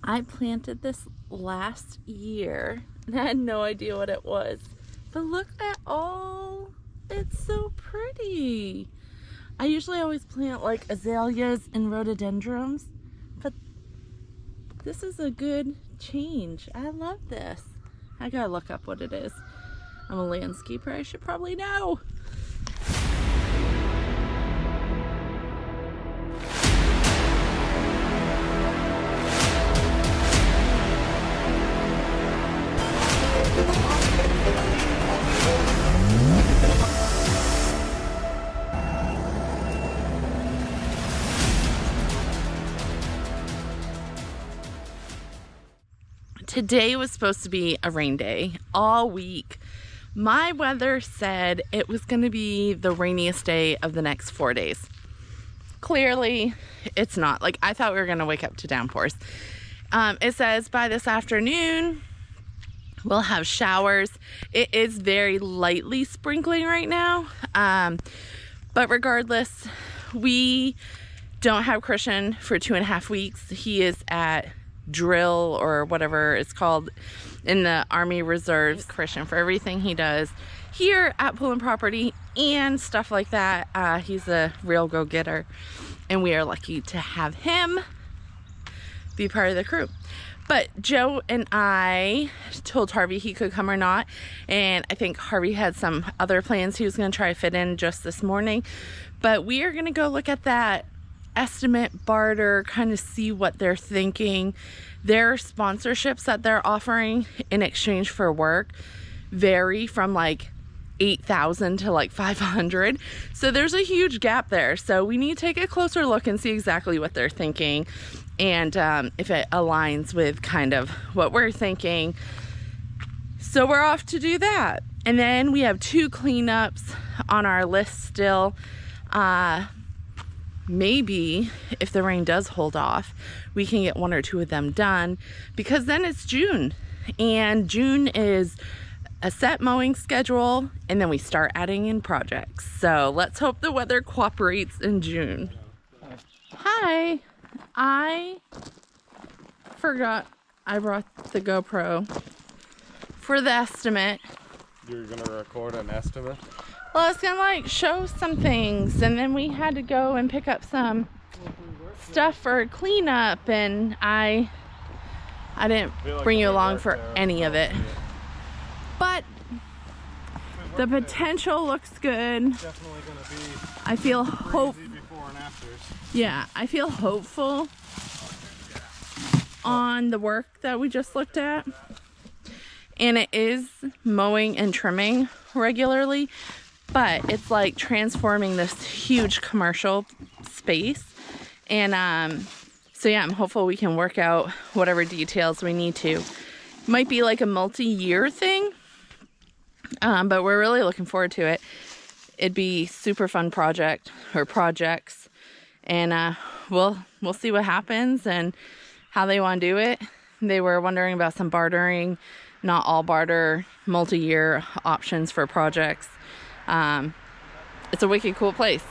I planted this last year and I had no idea what it was. But look at all, it's so pretty. I usually always plant like azaleas and rhododendrons, but this is a good change. I love this. I gotta look up what it is. I'm a landscaper, I should probably know. Today was supposed to be a rain day all week. My weather said it was going to be the rainiest day of the next 4 days. Clearly, it's not. Like, I thought we were going to wake up to downpours. It says by this afternoon, we'll have showers. It is very lightly sprinkling right now. But regardless, we don't have Christian for 2.5 weeks. He is at drill or whatever it's called in the Army Reserves. Christian for everything he does here at Pullen Property and stuff like that. He's a real go-getter and we are lucky to have him be part of the crew. But Joe and I told Harvey he could come or not, and I think Harvey had some other plans he was going to try to fit in just this morning. But we are going to go look at that estimate barter, kind of see what they're thinking. Their sponsorships that they're offering in exchange for work vary from like 8,000 to like 500. So there's a huge gap there. So we need to take a closer look and see exactly what they're thinking and if it aligns with kind of what we're thinking. So we're off to do that. And then we have 2 cleanups on our list still. Maybe if the rain does hold off, we can get 1 or 2 of them done, because then it's June and June is a set mowing schedule and then we start adding in projects. So let's hope the weather cooperates in June. Hi, I forgot I brought the GoPro for the estimate. You're gonna record an estimate? Well, I was gonna like show some things and then we had to go and pick up some stuff for cleanup and I didn't bring you along for any of it. But the potential looks good. Definitely gonna be I feel before and afters. Yeah, I feel hopeful on the work that we just looked at. And it is mowing and trimming regularly, but it's like transforming this huge commercial space. And so yeah, I'm hopeful we can work out whatever details we need to. Might be like a multi-year thing, but we're really looking forward to it. It'd be super fun project or projects, and we'll see what happens and how they want to do it. They were wondering about some bartering, not all barter, multi-year options for projects. It's a wicked cool place.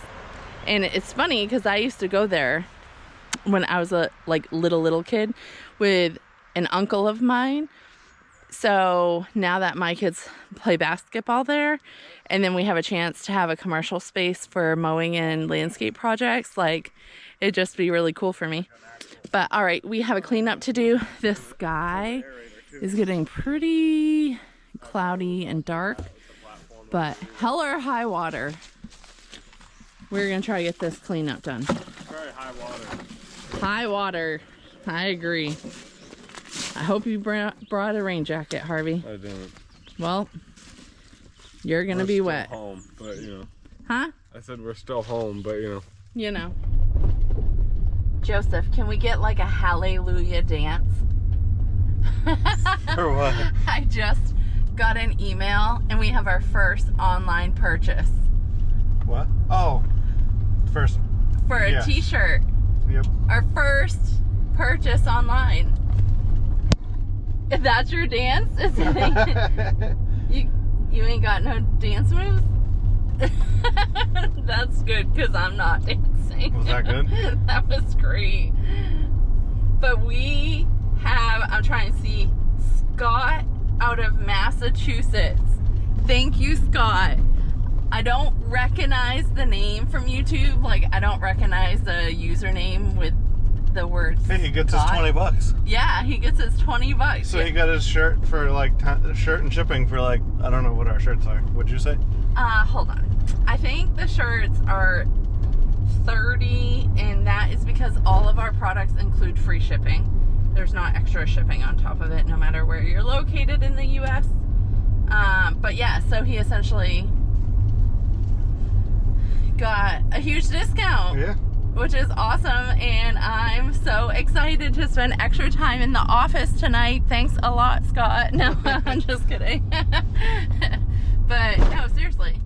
And it's funny because I used to go there when I was a little kid with an uncle of mine. So now that my kids play basketball there, and then we have a chance to have a commercial space for mowing and landscape projects, like it'd just be really cool for me. But all right, we have a cleanup to do. This sky is getting pretty cloudy and dark, but hell or high water, we're gonna try to get this cleanup done. Very high water. High water, I agree. I hope you brought a rain jacket, Harvey. I didn't. Well, you're gonna be wet. Home, but you know. Huh? I said we're still home, but you know. You know. Joseph, can we get like a hallelujah dance? For what? I just got an email and we have our first online purchase. What? Oh, first. For a t-shirt. Yep. Our first purchase online. If that's your dance? Is it, you ain't got no dance moves? That's good because I'm not dancing. Was that good? That was great. But we have I'm trying to see. Scott out of Massachusetts. Thank you, Scott. I don't recognize the name from YouTube. Like, I don't recognize the username with the word Hey, he gets Scott. his $20. Yeah, he gets his $20. So he got his shirt for like shirt and shipping for like, I don't know what our shirts are. What'd you say? Hold on. I think the shirts are $30, and that is because all of our products include free shipping. There's not extra shipping on top of it, no matter where you're located in the U.S. But yeah, so he essentially got a huge discount. Yeah. Which is awesome, and I'm so excited to spend extra time in the office tonight. Thanks a lot, Scott. No, I'm just kidding. But no, seriously.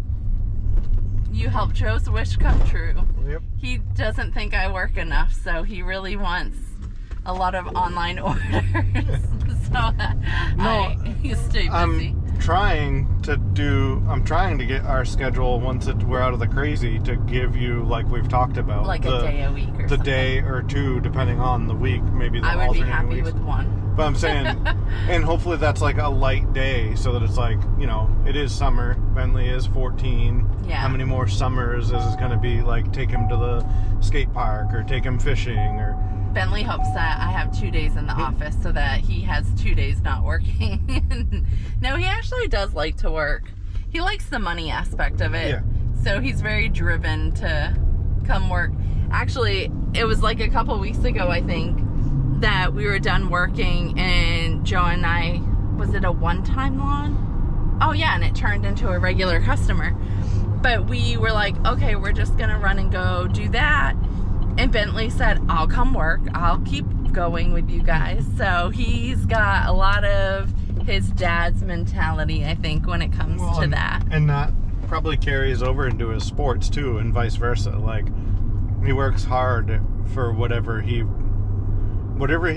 You helped Joe's wish come true. Yep. He doesn't think I work enough, so he really wants a lot of online orders. So you stay busy. I'm trying to get our schedule once we're out of the crazy to give you, like we've talked about, like a day a week or the something. day or two, depending on the week, maybe the I would be alternating happy weeks. with one. But I'm saying, and hopefully that's like a light day, so that it's like, you know, it is summer. Bentley is 14. Yeah. How many more summers is it going to be? Like, take him to the skate park or take him fishing or. Bentley hopes that I have 2 days in the office so that he has 2 days not working. No, he actually does like to work. He likes the money aspect of it. Yeah. So he's very driven to come work. Actually, it was like a couple weeks ago, I think, that we were done working and Joe and I, was it a one-time lawn? Oh yeah, and it turned into a regular customer. But we were like, okay, we're just gonna run and go do that. And Bentley said, I'll come work. I'll keep going with you guys. So he's got a lot of his dad's mentality, I think, when it comes to that. And that probably carries over into his sports too, and vice versa. Like, he works hard for whatever he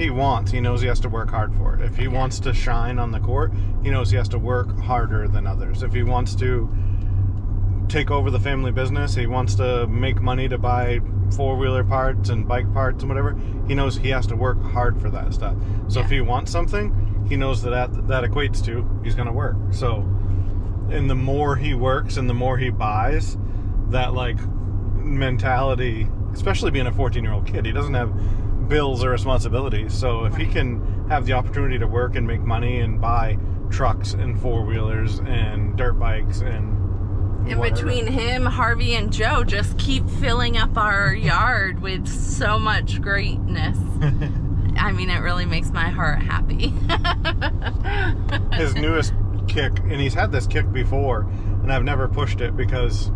wants. He knows he has to work hard for it. If he wants to shine on the court, he knows he has to work harder than others. If he wants to take over the family business, he wants to make money to buy four-wheeler parts and bike parts and whatever, he knows he has to work hard for that stuff. So if he wants something, he knows that equates to he's going to work. So, and the more he works and the more he buys, that like mentality, especially being a 14-year-old kid, he doesn't have bills or responsibilities. So if he can have the opportunity to work and make money and buy trucks and four-wheelers and dirt bikes and in between him, Harvey, and Joe just keep filling up our yard with so much greatness. I mean, it really makes my heart happy. His newest kick, and he's had this kick before, and I've never pushed it because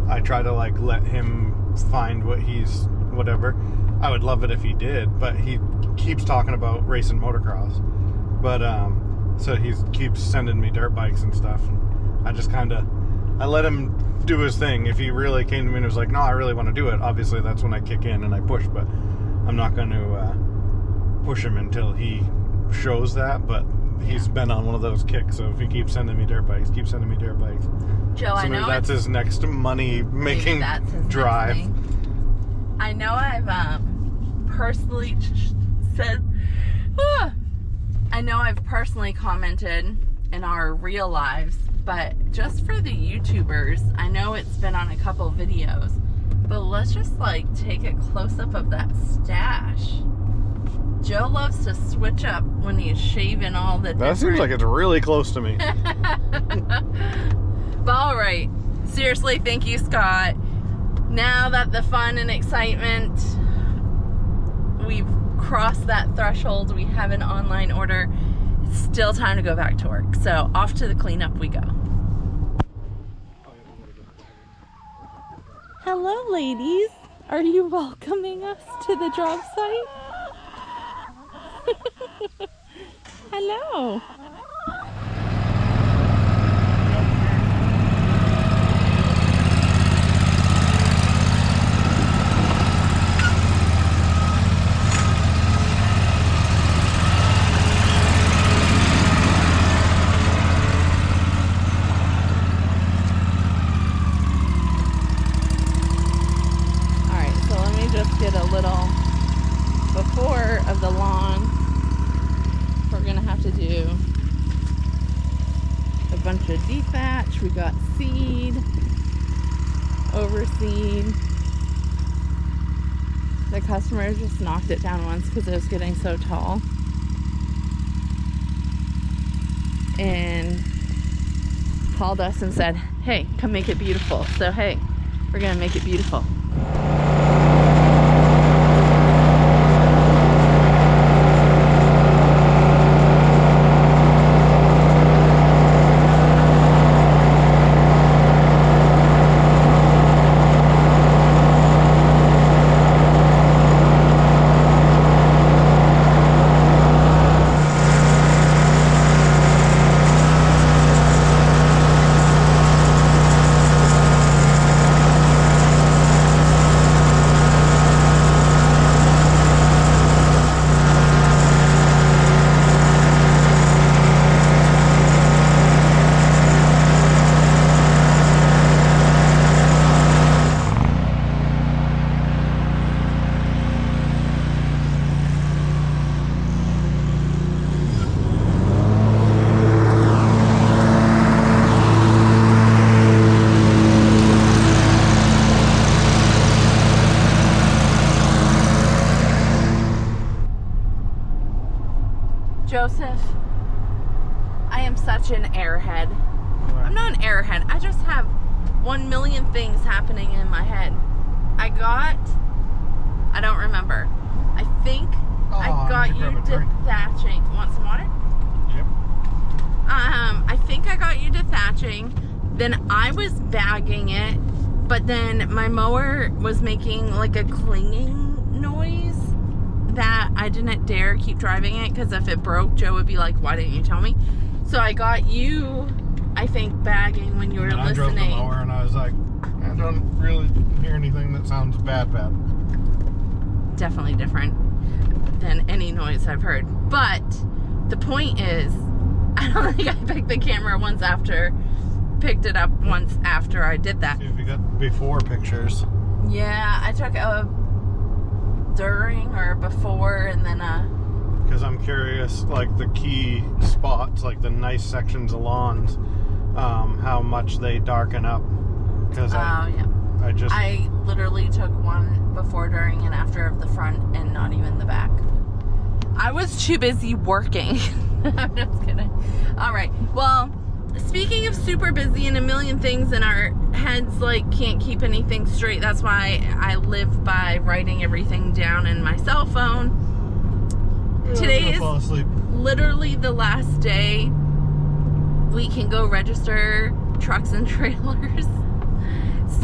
I try to like let him find what he's whatever. I would love it if he did, but he keeps talking about racing motocross. But so he keeps sending me dirt bikes and stuff, and I just I let him do his thing. If he really came to me and was like, no, I really want to do it, obviously that's when I kick in and I push, but I'm not going to push him until he shows that. But he's been on one of those kicks, so if he keeps sending me dirt bikes, Joe, so I know that's his next money-making drive. I know I've personally commented in our real lives, but just for the YouTubers, I know it's been on a couple videos, but let's just like take a close-up of that stash. Joe loves to switch up when he's shaving all the That seems like it's really close to me. But all right, seriously, thank you, Scott. Now that the fun and excitement, we've crossed that threshold, we have an online order, it's still time to go back to work. So off to the cleanup we go. Hello, ladies. Are you welcoming us to the job site? Hello. Get a little before of the lawn. bunch of dethatch. We got seed, overseed. The customer just knocked it down once because it was getting so tall. And called us and said, hey, come make it beautiful. So, hey, we're gonna make it beautiful. Joseph, I am such an airhead. What? I'm not an airhead. I just have 1 million things happening in my head. I don't remember. I think I got you dethatching. Want some water? Yep. I think I got you dethatching. Then I was bagging it, but then my mower was making like a clinging noise that I didn't dare keep driving it because if it broke, Joe would be like, why didn't you tell me? So I got you, I think, bagging when you were listening. I drove the mower and I was like, I don't really hear anything that sounds bad. Definitely different than any noise I've heard. But the point is, I don't think I picked it up once after I did that. See if you got before pictures. Yeah, I took a during or before and then because I'm curious, like the key spots, like the nice sections of lawns, how much they darken up. Because I literally took one before, during, and after of the front and not even the back. I was too busy working. I'm just kidding. All right. Well, speaking of super busy and a million things in our heads, like can't keep anything straight. That's why I live by writing everything down in my cell phone. Today is literally the last day we can go register trucks and trailers.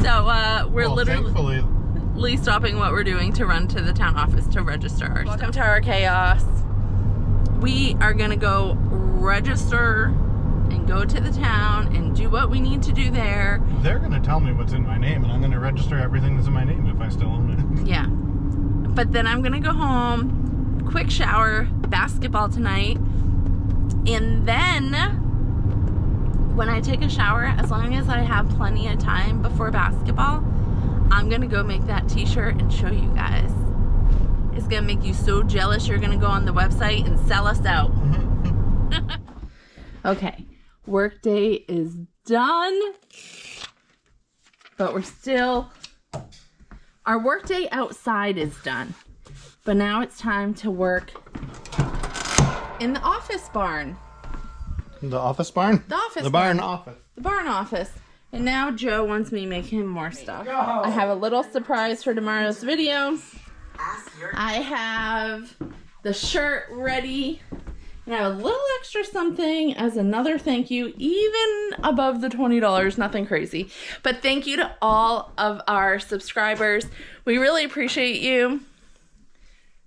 So we're literally stopping what we're doing to run to the town office to register our stuff. Welcome to our chaos. We are gonna go register and go to the town and do what we need to do there. They're gonna tell me what's in my name, and I'm gonna register everything that's in my name if I still own it. Yeah. But then I'm gonna go home, quick shower, basketball tonight, and then when I take a shower, as long as I have plenty of time before basketball, I'm gonna go make that t-shirt and show you guys. It's gonna make you so jealous you're gonna go on the website and sell us out. Okay, work day is done, but our work day outside is done. But now it's time to work in the office barn. The office barn? The barn office. The barn office. And now Joe wants me to make him more stuff. I have a little surprise for tomorrow's video. I have the shirt ready. And I have a little extra something as another thank you, even above the $20, nothing crazy. But thank you to all of our subscribers. We really appreciate you.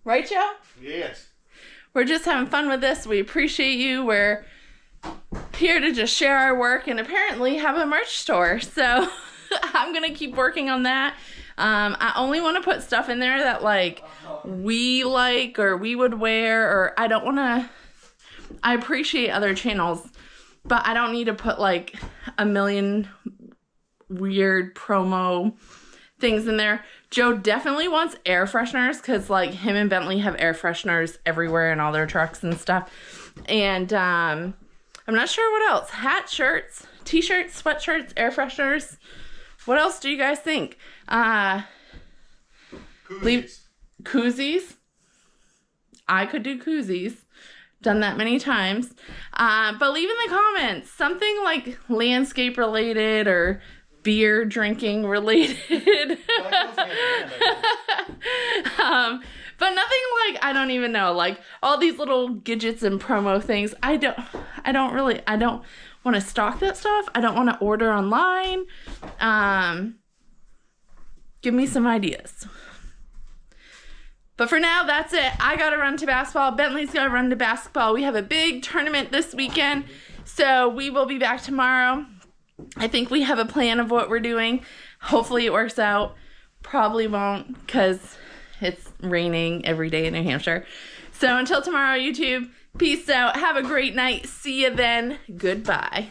Right, Joe? Yes. We're just having fun with this. We appreciate you. We're here to just share our work and apparently have a merch store. So I'm going to keep working on that. I only want to put stuff in there that like we like or we would wear, or I don't want to. I appreciate other channels, but I don't need to put like a million weird promo things in there. Joe definitely wants air fresheners because like him and Bentley have air fresheners everywhere in all their trucks and stuff. And I'm I'm not sure what else. Hat, shirts, t-shirts, sweatshirts, air fresheners. What else do you guys think? Koozies. I could do koozies. Done that many times. But leave in the comments something like landscape related or beer drinking related. But nothing like, I don't even know, like all these little gadgets and promo things. I don't want to stock that stuff. I don't want to order online. Give me some ideas. But for now, that's it. I gotta run to basketball. Bentley's gotta run to basketball. We have a big tournament this weekend, so we will be back tomorrow. I think we have a plan of what we're doing. Hopefully it works out. Probably won't, because it's raining every day in New Hampshire. So until tomorrow, YouTube, peace out. Have a great night. See you then. Goodbye.